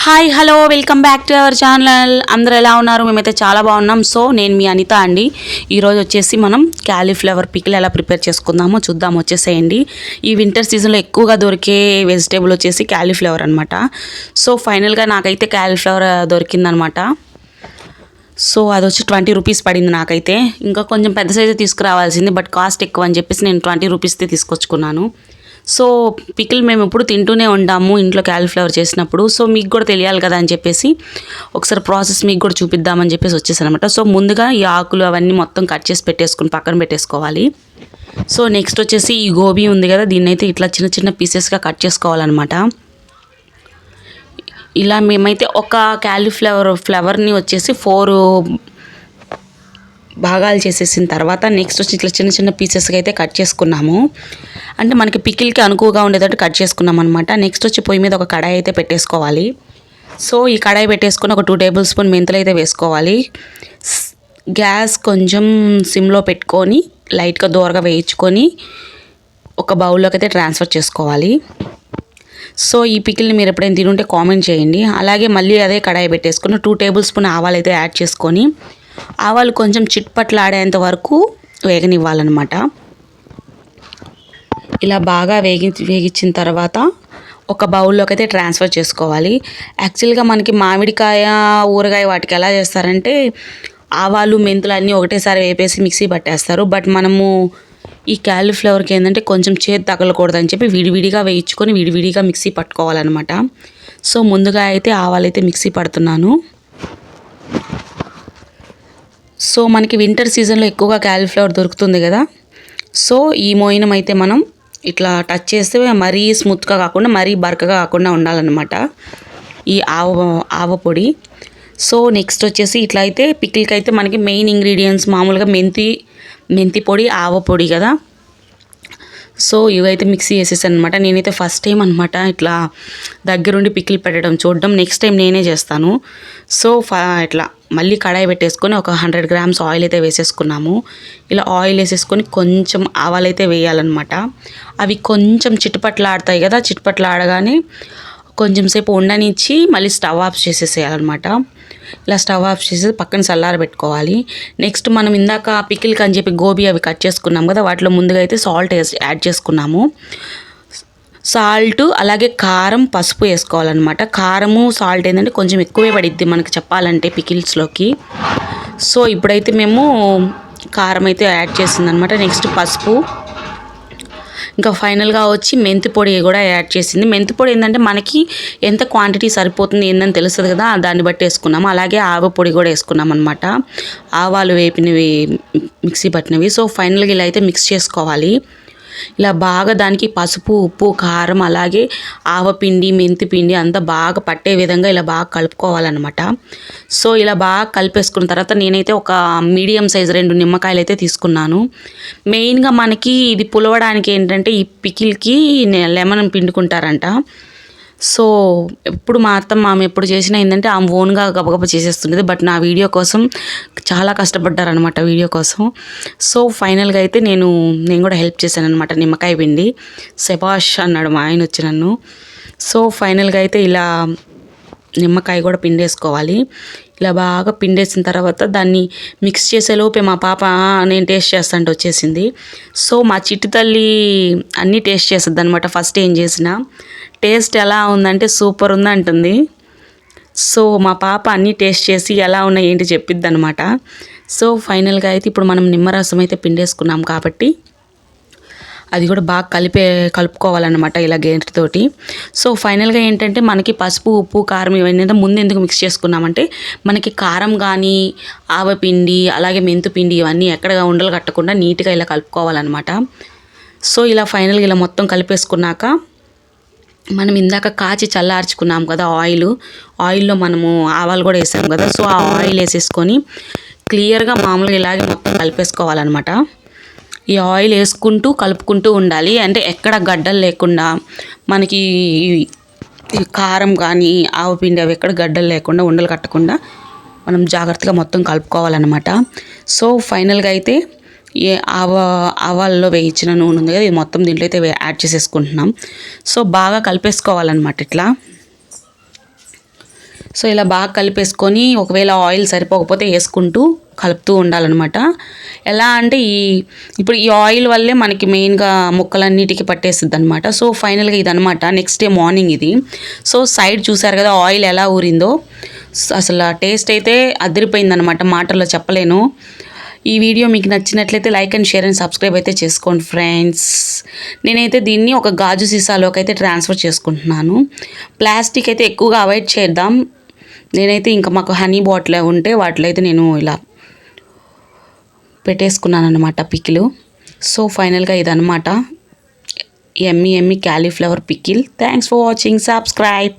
Hi hello welcome back to our channel. అందరూ ఎలా ఉన్నారు? మేమైతే చాలా బాగున్నాం. సో నేను మీ అనిత అండి. ఈరోజు వచ్చేసి మనం క్యాలీఫ్లవర్ పికిల్ ఎలా ప్రిపేర్ చేసుకుందామో చూద్దాం. వచ్చేసేయండి. ఈ వింటర్ సీజన్లో ఎక్కువగా దొరికే వెజిటేబుల్ వచ్చేసి క్యాలీఫ్లవర్ అనమాట. సో ఫైనల్గా నాకైతే క్యాలీఫ్లవర్ దొరికిందనమాట. సో అది వచ్చి 20 రూపీస్ పడింది నాకైతే. ఇంకా కొంచెం పెద్ద సైజు తీసుకురావాల్సింది, బట్ కాస్ట్ ఎక్కువ అని చెప్పేసి నేను 20 రూపీస్ది తీసుకొచ్చుకున్నాను. సో పికిల్ మేము ఎప్పుడు తింటూనే ఉంటాము ఇంట్లో క్యాలీఫ్లవర్ చేసినప్పుడు. సో మీకు కూడా తెలియాలి కదా అని చెప్పేసి ఒకసారి ప్రాసెస్ మీకు కూడా చూపిద్దామని చెప్పేసి వచ్చేసాను అనమాట. సో ముందుగా ఈ ఆకులు అవన్నీ మొత్తం కట్ చేసి పెట్టేసుకుని పక్కన పెట్టేసుకోవాలి. సో నెక్స్ట్ వచ్చేసి ఈ గోబీ ఉంది కదా, దీన్ని అయితే ఇట్లా చిన్న చిన్న పీసెస్గా కట్ చేసుకోవాలన్నమాట. ఇలా మేమైతే ఒక ఫ్లవర్ని వచ్చేసి 4 భాగాలు చేసేసిన తర్వాత నెక్స్ట్ వచ్చి ఇట్లా చిన్న చిన్న పీసెస్గా అయితే కట్ చేసుకున్నాము. అంటే మనకి పికిల్కి అనుకువగా ఉండేటట్టు కట్ చేసుకున్నాం అనమాట. నెక్స్ట్ వచ్చి పొయ్యి మీద ఒక కడాయి అయితే పెట్టేసుకోవాలి. సో ఈ కడాయి పెట్టేసుకొని ఒక 2 టేబుల్ స్పూన్ మెంతులు అయితే వేసుకోవాలి. గ్యాస్ కొంచెం సిమ్లో పెట్టుకొని లైట్గా దూరగా వేయించుకొని ఒక బౌల్లోకి అయితే ట్రాన్స్ఫర్ చేసుకోవాలి. సో ఈ పికిల్ని మీరు ఎప్పుడైనా తినుంటే కామెంట్ చేయండి. అలాగే మళ్ళీ అదే కడాయి పెట్టేసుకొని 2 టేబుల్ స్పూన్ ఆవాలు అయితే యాడ్ చేసుకొని ఆవాలు కొంచెం చిట్పట్లాడేంత వరకు వేగనివ్వాలన్నమాట. ఇలా బాగా వేగించిన తర్వాత ఒక బౌల్లోకి అయితే ట్రాన్స్ఫర్ చేసుకోవాలి. యాక్చువల్గా మనకి మామిడికాయ ఊరగాయ వాటికి ఎలా చేస్తారంటే ఆవాలు మెంతులు అన్నీ ఒకటేసారి వేపేసి మిక్సీ పట్టేస్తారు. బట్ మనము ఈ క్యాలీఫ్లవర్కి ఏంటంటే కొంచెం చేదు తగలకూడదని చెప్పి విడివిడిగా వేయించుకొని విడివిడిగా మిక్సీ పట్టుకోవాలన్నమాట. సో ముందుగా అయితే ఆవాలు అయితే మిక్సీ పడుతున్నాను. సో మనకి వింటర్ సీజన్లో ఎక్కువగా క్యాలీఫ్లవర్ దొరుకుతుంది కదా. సో ఈ మోయినం అయితే మనం ఇట్లా టచ్ చేస్తే మరీ స్మూత్గా కాకుండా మరీ బరకగా కాకుండా ఉండాలన్నమాట ఈ ఆవ పొడి. సో నెక్స్ట్ వచ్చేసి ఇట్లా అయితే పికిల్కి అయితే మనకి మెయిన్ ఇంగ్రీడియంట్స్ మామూలుగా మెంతి పొడి, ఆవ పొడి కదా. సో ఇవైతే మిక్సీ వేసేసాను అనమాట. నేనైతే ఫస్ట్ టైం అనమాట ఇట్లా దగ్గరుండి పికిల్ పెట్టడం చూడడం. నెక్స్ట్ టైం నేనే చేస్తాను. సో ఇట్లా మళ్ళీ కడాయి పెట్టేసుకొని ఒక 100 గ్రామ్స్ ఆయిల్ అయితే వేసేసుకున్నాము. ఇలా ఆయిల్ వేసేసుకొని కొంచెం ఆవాలు అయితే వేయాలన్నమాట. అవి కొంచెం చిటపట్లాడతాయి కదా, చిటపట్లాడగానే కొంచెం సేపు ఉండనిచ్చి మళ్ళీ స్టవ్ ఆఫ్ చేసేసేయాలన్నమాట. ఇలా స్టవ్ ఆఫ్ చేసి పక్కన చల్లారబెట్టుకోవాలి. నెక్స్ట్ మనం ఇందాక పికిల్కి అని చెప్పి గోబీ అవి కట్ చేసుకున్నాం కదా, వాటిలో ముందుగా అయితే సాల్ట్ యాడ్ చేసుకున్నాము. సాల్ట్ అలాగే కారం, పసుపు వేసుకోవాలన్నమాట. కారము సాల్ట్ ఏంటంటే కొంచెం ఎక్కువే పడిద్ది మనకి చెప్పాలంటే పికిల్స్లోకి. సో ఇప్పుడైతే మేము కారం అయితే యాడ్ చేసిందనమాట. నెక్స్ట్ పసుపు, ఇంకా ఫైనల్గా వచ్చి మెంతి పొడి కూడా యాడ్ చేసింది. మెంతి పొడి ఏంటంటే మనకి ఎంత క్వాంటిటీ సరిపోతుంది ఏందని తెలుస్తుంది కదా, దాన్ని బట్టి వేసుకున్నాము. అలాగే ఆవ పొడి కూడా వేసుకున్నాం అనమాట, ఆవాలు వేపినవి మిక్సీ పట్టినవి. సో ఫైనల్గా ఇలా అయితే మిక్స్ చేసుకోవాలి. ఇలా బాగా దానికి పసుపు, ఉప్పు, కారం అలాగే ఆవపిండి, మెంతి పిండి అంతా బాగా పట్టే విధంగా ఇలా బాగా కలుపుకోవాలన్నమాట. సో ఇలా బాగా కలిపేసుకున్న తర్వాత నేనైతే ఒక మీడియం సైజ్ 2 నిమ్మకాయలు అయితే తీసుకున్నాను. మెయిన్గా మనకి ఇది పులవడానికి ఏంటంటే ఈ పికిల్కి లెమన్ పిండుకుంటారంట. సో ఎప్పుడు మా అత్తమ్మ ఆమె ఎప్పుడు చేసినా ఏంటంటే ఆమె ఓన్గా గబగబ చేసేస్తుండేది. బట్ నా వీడియో కోసం చాలా కష్టపడ్డారనమాట వీడియో కోసం. సో ఫైనల్గా అయితే నేను కూడా హెల్ప్ చేశాను అనమాట. నిమ్మకాయ పిండి శబాష్ అన్నాడు మా ఆయన వచ్చి నన్ను. సో ఫైనల్గా అయితే ఇలా నిమ్మకాయ కూడా పిండేసుకోవాలి. ఇలా బాగా పిండేసిన తర్వాత దాన్ని మిక్స్ చేసేలోపే మా పాప నేను టేస్ట్ చేస్తాంటే వచ్చేసింది. సో మా చిట్టి తల్లి అన్నీ టేస్ట్ చేస్తుంది అనమాట. ఫస్ట్ ఏం చేసినా టేస్ట్ ఎలా ఉందంటే సూపర్ ఉంది అంటుంది. సో మా పాప అన్నీ టేస్ట్ చేసి ఎలా ఉన్నాయి ఏంటి చెప్పిద్ది అనమాట. సో ఫైనల్గా అయితే ఇప్పుడు మనం నిమ్మరసం అయితే పిండేసుకున్నాం కాబట్టి అది కూడా బాగా కలుపుకోవాలన్నమాట ఇలా గేంటితోటి. సో ఫైనల్గా ఏంటంటే మనకి పసుపు, ఉప్పు, కారం ఇవన్నీ ముందు ఎందుకు మిక్స్ చేసుకున్నామంటే మనకి కారం కానీ ఆవపిండి అలాగే మెంతుపిండి ఇవన్నీ ఎక్కడ ఉండలు కట్టకుండా నీట్గా ఇలా కలుపుకోవాలన్నమాట. సో ఇలా ఫైనల్గా ఇలా మొత్తం కలిపేసుకున్నాక మనం ఇందాక కాచి చల్లార్చుకున్నాం కదా ఆయిల్లో మనము ఆవాలు కూడా వేసాం కదా. సో ఆ ఆయిల్ వేసేసుకొని క్లియర్గా మామూలుగా ఇలాగే మొత్తం కలిపేసుకోవాలన్నమాట. ఈ ఆయిల్ వేసుకుంటూ కలుపుకుంటూ ఉండాలి. అంటే ఎక్కడ గడ్డలు లేకుండా మనకి కారం కానీ ఆవపిండి అవి ఎక్కడ గడ్డలు లేకుండా ఉండలు కట్టకుండా మనం జాగ్రత్తగా మొత్తం కలుపుకోవాలన్నమాట. సో ఫైనల్గా అయితే ఆవాల్లో వేయించిన నూనె ఉంది కదా, ఇది మొత్తం దీంట్లో అయితే యాడ్ చేసేసుకుంటున్నాం. సో బాగా కలిపేసుకోవాలన్నమాట ఇట్లా. సో ఇలా బాగా కలిపేసుకొని ఒకవేళ ఆయిల్ సరిపోకపోతే వేసుకుంటూ కలుపుతూ ఉండాలన్నమాట. ఎలా అంటే ఇప్పుడు ఈ ఆయిల్ వల్లే మనకి మెయిన్గా ముక్కలన్నిటికీ పట్టేస్తుంది అనమాట. సో ఫైనల్గా ఇదనమాట నెక్స్ట్ డే మార్నింగ్ ఇది. సో సైడ్ చూసారు కదా ఆయిల్ ఎలా ఊరిందో, అసలు టేస్ట్ అయితే అదిరిపోయిందనమాట, మాటల్లో చెప్పలేను. ఈ వీడియో మీకు నచ్చినట్లయితే like and share and subscribe అయితే చేసుకోండి ఫ్రెండ్స్. నేనైతే దీన్ని ఒక గాజు సీసాలోకి అయితే ట్రాన్స్ఫర్ చేసుకుంటున్నాను. ప్లాస్టిక్ అయితే ఎక్కువగా అవాయిడ్ చేద్దాం. నేనైతే ఇంకా మాకు హనీ బాటిల్ ఉంటే వాటిలో అయితే నేను ఇలా పెట్టేసుకున్నాను అనమాట పికిల్. సో ఫైనల్గా ఇదనమాట Emmy cauliflower pickle. Thanks for watching. Subscribe.